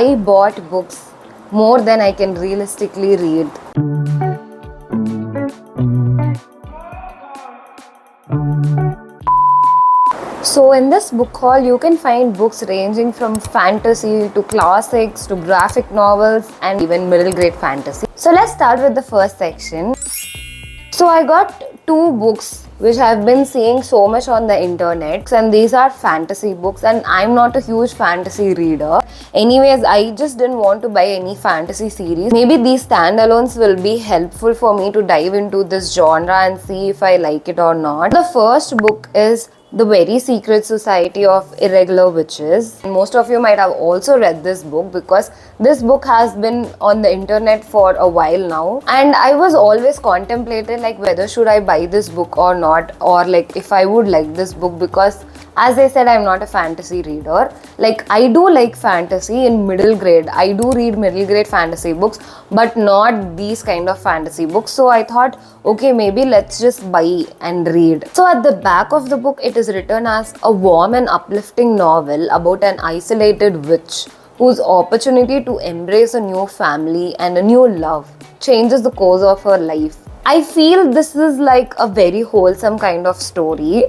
I bought books more than I can realistically read. So in this book haul, you can find books ranging from fantasy to classics to graphic novels and even middle grade fantasy. So let's start with the first section. So I got two books which I've been seeing so much on the internet, and these are fantasy books, and I'm not a huge fantasy reader. Anyways, I just didn't want to buy any fantasy series. Maybe these standalones will be helpful for me to dive into this genre and see if I like it or not. The first book is The Very Secret Society of Irregular Witches. Most of you might have also read this book because this book has been on the internet for a while now, and I was always contemplating like whether should I buy this book or not, or like if I would like this book, because as I said, I'm not a fantasy reader. Like, I do like fantasy in middle grade. I do read middle grade fantasy books, but not these kind of fantasy books. So I thought, okay, maybe let's just buy and read. So at the back of the book, it is written as a warm and uplifting novel about an isolated witch whose opportunity to embrace a new family and a new love changes the course of her life. I feel this is like a very wholesome kind of story.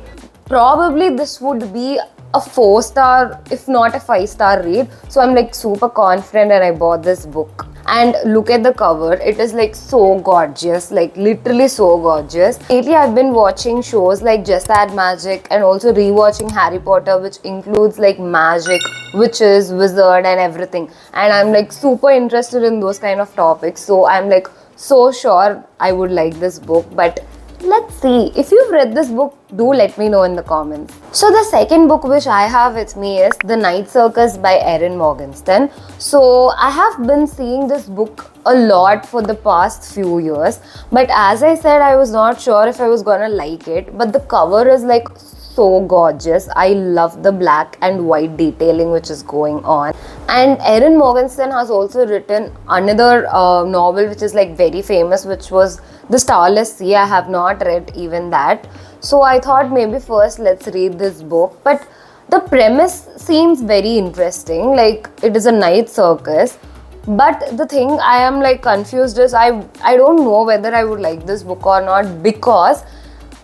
Probably this would be a 4-star, if not a 5-star read. So I'm like super confident and I bought this book. And look at the cover, it is like so gorgeous, like literally so gorgeous. Lately I've been watching shows like Just Add Magic and also rewatching Harry Potter, which includes like magic, witches, wizard and everything. And I'm like super interested in those kind of topics. So I'm like so sure I would like this book. But let's see. If you've read this book, do let me know in the comments. So the second book which I have with me is The Night Circus by Erin Morgenstern. So I have been seeing this book a lot for the past few years, but as I said, I was not sure if I was gonna like it, but the cover is like so gorgeous. I love the black and white detailing which is going on. And Erin Morgenstern has also written another novel which is like very famous, which was The Starless Sea. I have not read even that. So I thought maybe first let's read this book. But the premise seems very interesting. Like, it is a night circus. But the thing I am like confused is I don't know whether I would like this book or not, because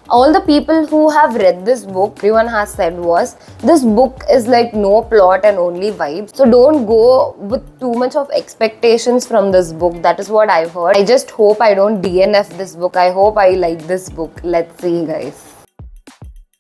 all the people who have read this book, everyone has said was, this book is like no plot and only vibes. So don't go with too much of expectations from this book. That is what I've heard. I just hope I don't DNF this book. I hope I like this book. Let's see, guys.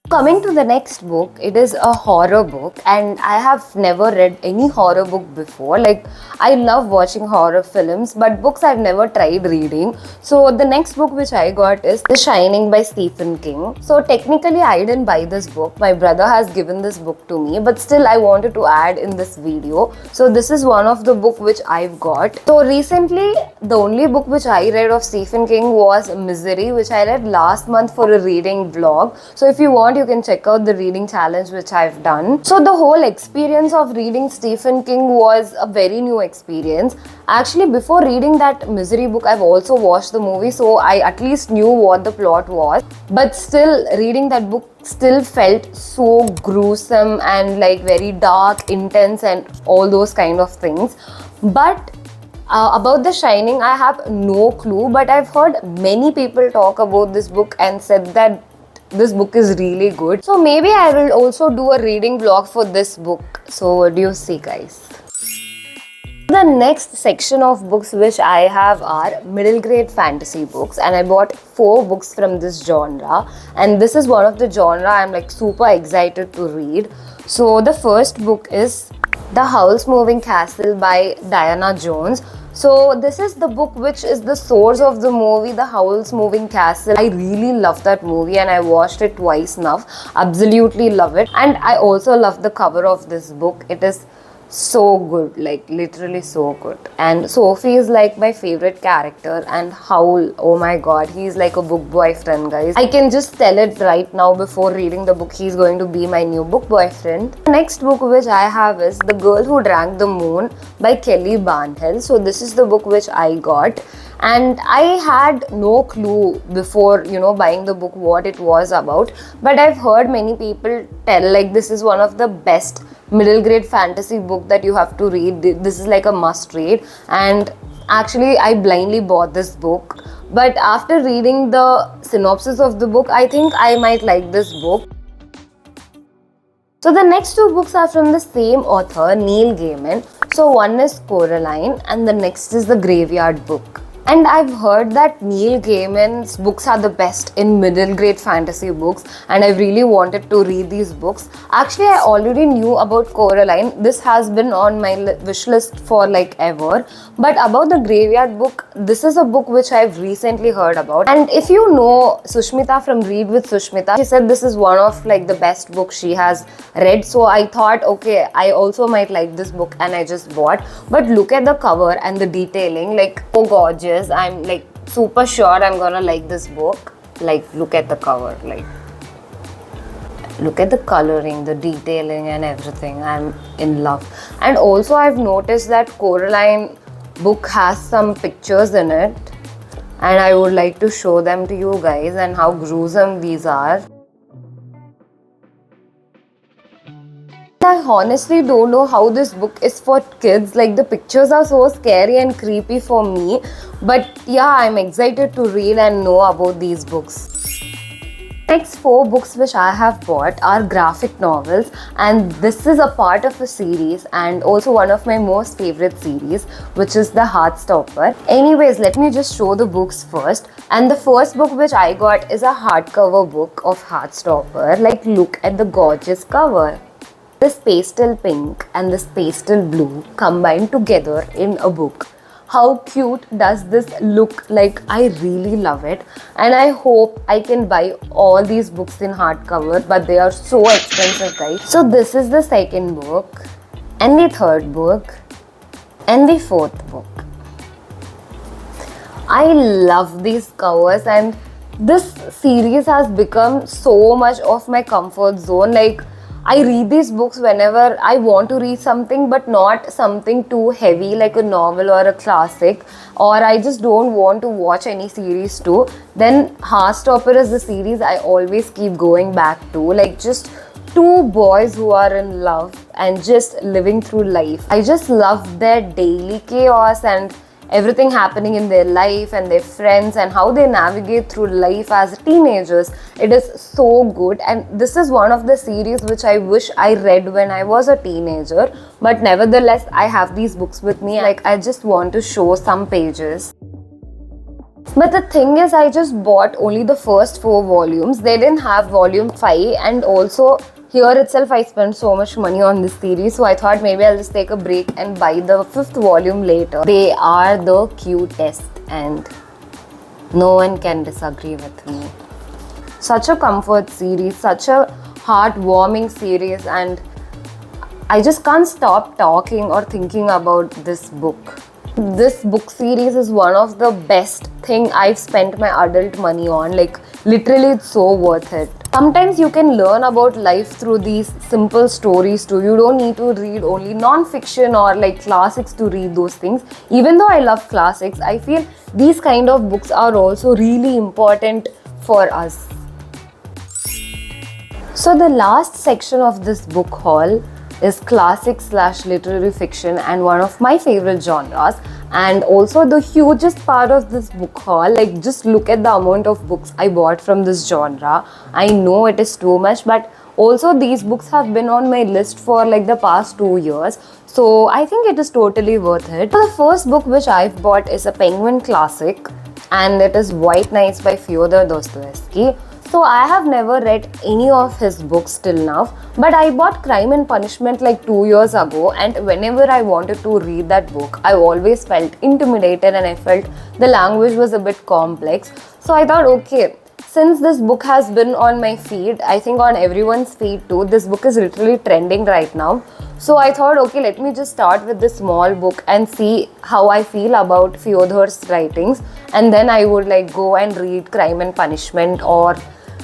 Coming to the next book, it is a horror book, and I have never read any horror book before. Like, I love watching horror films, but books I've never tried reading. So the next book which I got is The Shining by Stephen King. So technically I didn't buy this book. My brother has given this book to me, but still I wanted to add in this video. So this is one of the book which I've got. So recently, the only book which I read of Stephen King was Misery, which I read last month for a reading vlog. So if you want, you can check out the reading challenge which I've done. So the whole experience of reading Stephen King was a very new experience. Actually, before reading that Misery book, I've also watched the movie, so I at least knew what the plot was. But still, reading that book still felt so gruesome and like very dark, intense and all those kind of things. But about The Shining, I have no clue, but I've heard many people talk about this book and said that this book is really good. So maybe I will also do a reading vlog for this book. So what do you see, guys? The next section of books which I have are middle grade fantasy books, and I bought 4 books from this genre, and this is one of the genre I'm like super excited to read. So the first book is The Howl's Moving Castle by Diana Jones. So this is the book which is the source of the movie The Howl's Moving Castle. I really love that movie and I watched it twice now. Absolutely love it. And I also love the cover of this book. It is so good, like literally so good. And Sophie is like my favorite character, and Howl, oh my god, he's like a book boyfriend, guys. I can just tell it right now before reading the book, he's going to be my new book boyfriend. The next book which I have is The Girl Who Drank the Moon by Kelly Barnhill. So this is the book which I got, and I had no clue before buying the book what it was about. But I've heard many people tell like this is one of the best middle grade fantasy book that you have to read. This is like a must read, and actually I blindly bought this book. But after reading the synopsis of the book, I think I might like this book. So the next two books are from the same author, Neil Gaiman. So one is Coraline and the next is the Graveyeard book. And I've heard that Neil Gaiman's books are the best in middle grade fantasy books, and I really wanted to read these books. Actually, I already knew about Coraline. This has been on my wish list for like ever. But about the Graveyeard book, this is a book which I've recently heard about. And if you know Sushmita from Read with Sushmita, she said this is one of like the best books she has read. So I thought, okay, I also might like this book, and I just bought. But look at the cover and the detailing, like so gorgeous. I'm like super sure I'm gonna like this book. Like, look at the cover, like look at the coloring, the detailing and everything. I'm in love. And also I've noticed that Coraline book has some pictures in it, and I would like to show them to you guys and how gruesome these are. I honestly don't know how this book is for kids. Like, the pictures are so scary and creepy for me. But yeah, I'm excited to read and know about these books. Next 4 books which I have bought are graphic novels, and this is a part of a series and also one of my most favorite series, which is the Heartstopper. Anyways, let me just show the books first. And the first book which I got is a hardcover book of Heartstopper. Like, look at the gorgeous cover. This pastel pink and this pastel blue combined together in a book. How cute does this look? Like, I really love it, and I hope I can buy all these books in hardcover, but they are so expensive, guys. So this is the second book, and the third book, and the fourth book. I love these covers, and this series has become so much of my comfort zone. Like, I read these books whenever I want to read something, but not something too heavy like a novel or a classic, or I just don't want to watch any series too. Then Heartstopper is the series I always keep going back to. Like, just 2 boys who are in love and just living through life. I just love their daily chaos and everything happening in their life and their friends and how they navigate through life as teenagers. It is so good, and this is one of the series which I wish I read when I was a teenager, but nevertheless I have these books with me. Like, I just want to show some pages. But the thing is, I just bought only the first 4 volumes. They didn't have volume 5, and also here itself I spent so much money on this series, so I thought maybe I'll just take a break and buy the 5th volume later. They are the cutest, and no one can disagree with me. Such a comfort series, such a heartwarming series, and I just can't stop talking or thinking about this book. This book series is one of the best thing I've spent my adult money on. Like, literally, it's so worth it. Sometimes you can learn about life through these simple stories too. You don't need to read only non-fiction or like classics to read those things. Even though I love classics, I feel these kind of books are also really important for us. So the last section of this book haul is classic/literary fiction, and one of my favorite genres, and also the hugest part of this book haul. Like, just look at the amount of books I bought from this genre. I know it is too much, but also these books have been on my list for like the past 2 years, so I think it is totally worth it. So the first book which I've bought is a Penguin classic, and it is White Nights by Fyodor Dostoevsky. So I have never read any of his books till now, but I bought Crime and Punishment like 2 years ago, and whenever I wanted to read that book, I always felt intimidated and I felt the language was a bit complex. So I thought, okay, since this book has been on my feed, I think on everyone's feed too, this book is literally trending right now. So I thought, okay, let me just start with this small book and see how I feel about Fyodor's writings, and then I would like go and read Crime and Punishment or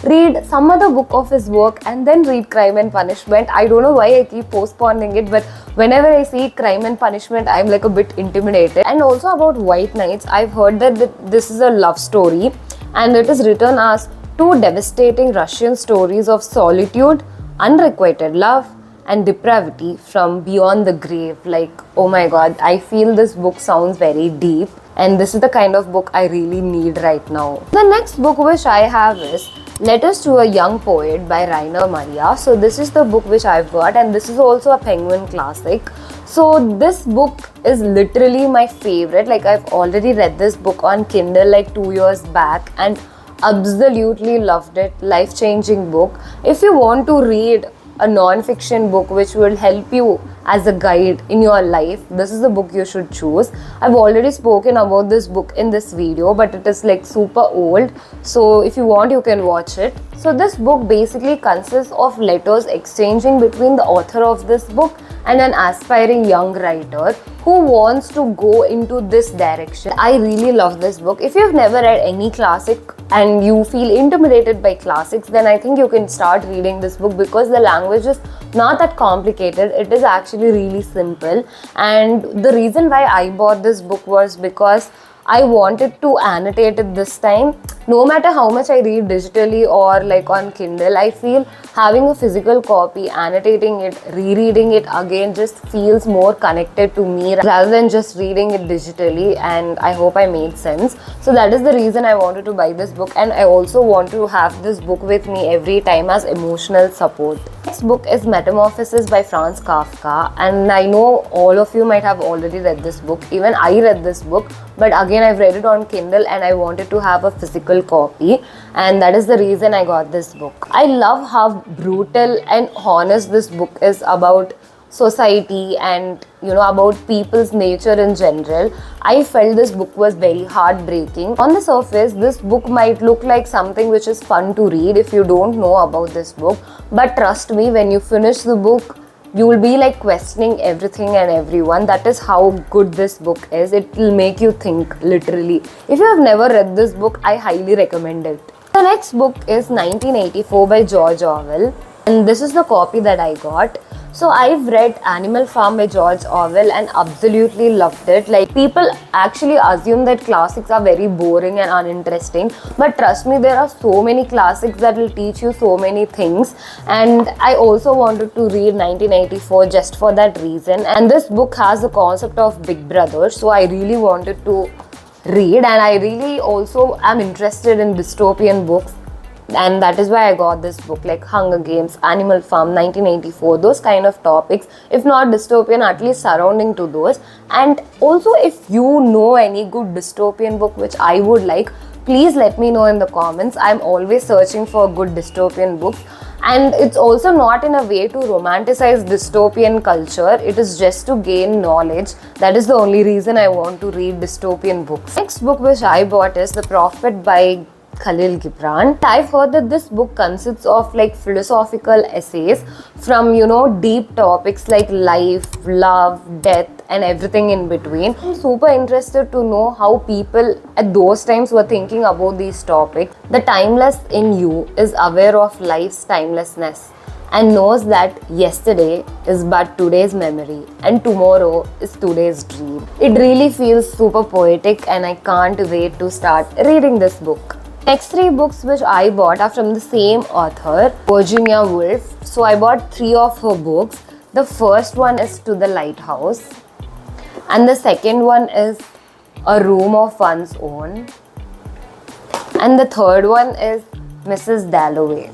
read some other book of his work and then read Crime and Punishment. I don't know why I keep postponing it, but whenever I see Crime and Punishment, I'm like a bit intimidated. And also about White Nights, I've heard that this is a love story and it is written as two devastating Russian stories of solitude, unrequited love, and depravity from beyond the grave. Like, oh my god, I feel this book sounds very deep, and this is the kind of book I really need right now. The next book which I have is Letters to a Young Poet by Rainer Maria. So this is the book which I've got, and this is also a Penguin classic. So this book is literally my favorite. Like, I've already read this book on Kindle like 2 years back and absolutely loved it. Life-changing book. If you want to read a non-fiction book which will help you as a guide in your life, this is the book you should choose. I've already spoken about this book in this video, but it is like super old, so if you want you can watch it. So this book basically consists of letters exchanging between the author of this book and an aspiring young writer who wants to go into this direction. I really love this book. If you've never read any classic and you feel intimidated by classics, then I think you can start reading this book because the language is not that complicated. It is actually really simple, and the reason why I bought this book was because I wanted to annotate it this time. No matter how much I read digitally or like on Kindle, I feel having a physical copy, annotating it, rereading it again just feels more connected to me rather than just reading it digitally, and I hope I made sense. So that is the reason I wanted to buy this book, and I also want to have this book with me every time as emotional support. Next book is Metamorphosis by Franz Kafka, and I know all of you might have already read this book. Even I read this book, but again I've read it on Kindle and I wanted to have a physical copy, and that is the reason I got this book. I love how brutal and honest this book is about society and about people's nature in general. I felt this book was very heartbreaking. On the surface, this book might look like something which is fun to read if you don't know about this book, but trust me, when you finish the book, you will be like questioning everything and everyone. That is how good this book is. It will make you think, literally. If you have never read this book, I highly recommend it. The next book is 1984 by George Orwell, and this is the copy that I got. So I've read Animal Farm by George Orwell and absolutely loved it. Like, people actually assume that classics are very boring and uninteresting, but trust me, there are so many classics that will teach you so many things, and I also wanted to read 1984 just for that reason. And this book has the concept of Big Brother, so I really wanted to read, and I really also am interested in dystopian books, and that is why I got this book, like Hunger Games, Animal Farm, 1984, those kind of topics, if not dystopian, at least surrounding to those. And also, if you know any good dystopian book which I would like, please let me know in the comments. I'm always searching for good dystopian books, and it's also not in a way to romanticize dystopian culture. It is just to gain knowledge. That is the only reason I want to read dystopian books. Next book which I bought is The Prophet by Khalil Gibran. I've heard that this book consists of like philosophical essays from deep topics like life, love, death, and everything in between. I'm super interested to know how people at those times were thinking about these topics. The timeless in you is aware of life's timelessness and knows that yesterday is but today's memory and tomorrow is today's dream. It really feels super poetic, and I can't wait to start reading this book. Next 3 books which I bought are from the same author, Virginia Woolf. So I bought 3 of her books. The first one is To the Lighthouse, and the second one is A Room of One's Own, and the third one is Mrs. Dalloway.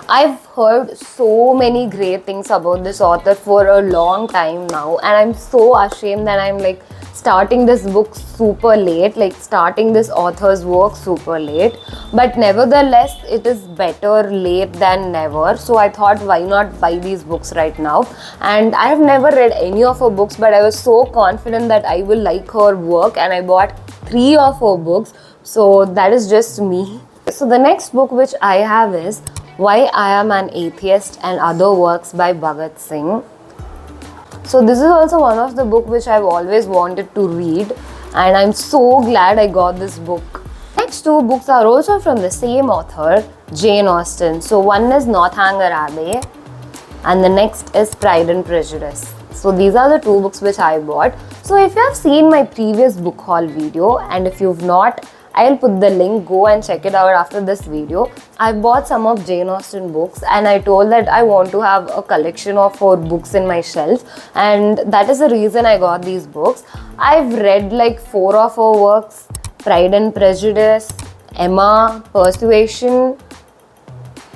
I've heard so many great things about this author for a long time now, and I'm so ashamed that I'm like starting this book super late, like starting this author's work super late, but nevertheless it is better late than never. So I thought, why not buy these books right now? And I have never read any of her books, but I was so confident that I will like her work, and I bought 3 of her books. So that is just me. So the next book which I have is Why I Am an Atheist and Other Works by Bhagat Singh. So this is also one of the books which I've always wanted to read, and I'm so glad I got this book. next two books are also from the same author, Jane Austen. So one is Northanger Abbey and the next is Pride and Prejudice. So these are the two books which I bought. So if you have seen my previous book haul video, and if you've not, I'll put the link, go and check it out after this video. I bought some of Jane Austen books and I told that I want to have a collection of 4 books in my shelf, and that is the reason I got these books. I've read like 4 of her works: Pride and Prejudice, Emma, Persuasion.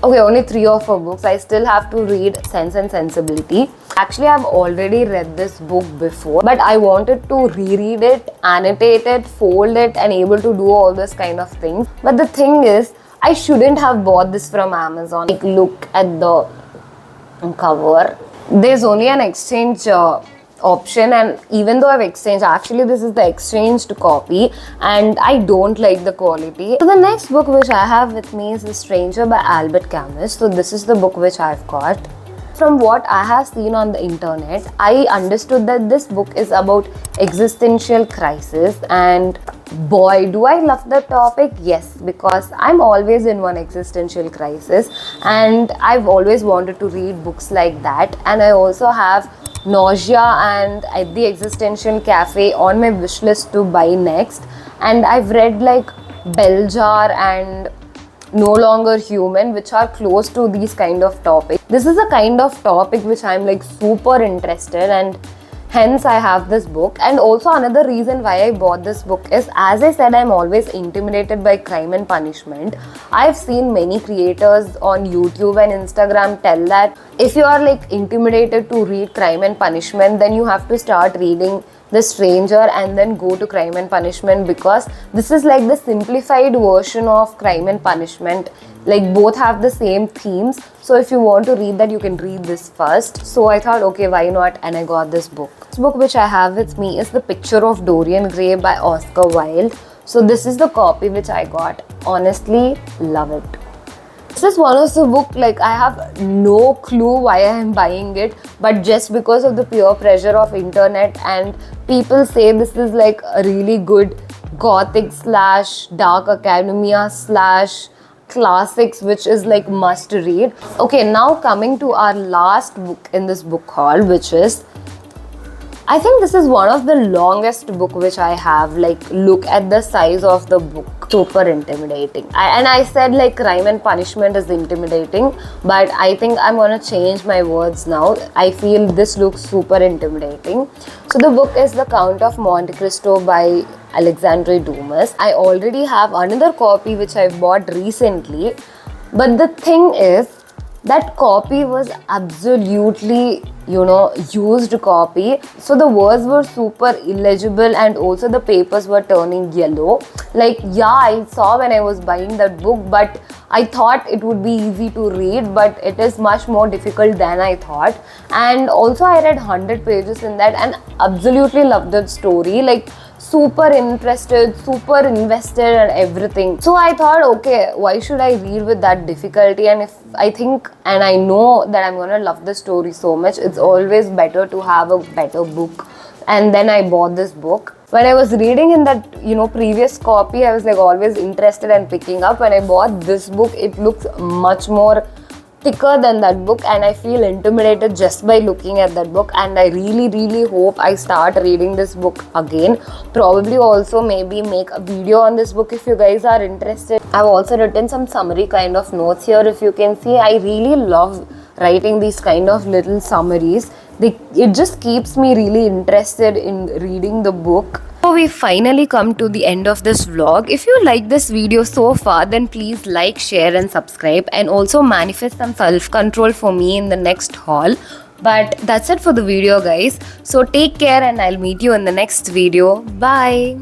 Okay, only 3 of her books. I still have to read Sense and Sensibility. Actually, I've already read this book before, but I wanted to reread it, annotate it, fold it, and able to do all this kind of things. But the thing is, I shouldn't have bought this from Amazon. Like, look at the cover. There's only an exchange option, and even though I've exchanged, actually this is the exchanged copy and I don't like the quality. So the next book which I have with me is The Stranger by Albert Camus. So this is the book which I've got. From what I have seen on the internet, I understood that this book is about existential crisis, and boy, do I love the topic. Yes, because I'm always in one existential crisis and I've always wanted to read books like that. And I also have Nausea and At the Existential Cafe on my wish list to buy next. And I've read like Bell Jar and No Longer Human, which are close to these kind of topics. This is a kind of topic which I'm like super interested, and hence I have this book. And also another reason why I bought this book is, as I said, I'm always intimidated by crime and punishment. I've seen many creators on YouTube and Instagram tell that if you are like intimidated to read crime and punishment, then you have to start reading The Stranger and then go to Crime and Punishment, because this is like the simplified version of Crime and Punishment. Like, both have the same themes. So if you want to read that, you can read this first. So I thought, okay, why not? And I got this book. This book which I have with me is The Picture of Dorian Gray by Oscar Wilde. So this is the copy which I got. Honestly, love it. This is one of the book, like, I have no clue why I am buying it, but just because of the peer pressure of internet, and people say this is like a really good gothic / dark academia / classics, which is like must read. Okay, now coming to our last book in this book haul, which is, I think this is one of the longest book which I have. Like, look at the size of the book. Super intimidating. I said like Crime and Punishment is intimidating, but I think I'm gonna change my words now. I feel this looks super intimidating. So the book is The Count of Monte Cristo by Alexandre Dumas. I already have another copy which I bought recently, but the thing is, that copy was absolutely, used copy. So the words were super illegible, and also the papers were turning yellow. Like, yeah, I saw when I was buying that book, but I thought it would be easy to read, but it is much more difficult than I thought. And also I read 100 pages in that and absolutely loved that story. Like, super interested, super invested and everything. So I thought, okay, why should I read with that difficulty? And if I think, and I know that I'm gonna love the story so much, it's always better to have a better book. And then I bought this book. When I was reading in that, previous copy, I was like always interested and picking up. When I bought this book, it looks much more thicker than that book, and I feel intimidated just by looking at that book. And I really hope I start reading this book again. Probably also maybe make a video on this book if you guys are interested. I've also written some summary kind of notes here. If you can see, I really love writing these kind of little summaries. It just keeps me really interested in reading the book. So we finally come to the end of this vlog. If you like this video so far, then please like, share and subscribe, and also manifest some self-control for me in the next haul. But that's it for the video, guys. So take care, and I'll meet you in the next video. Bye.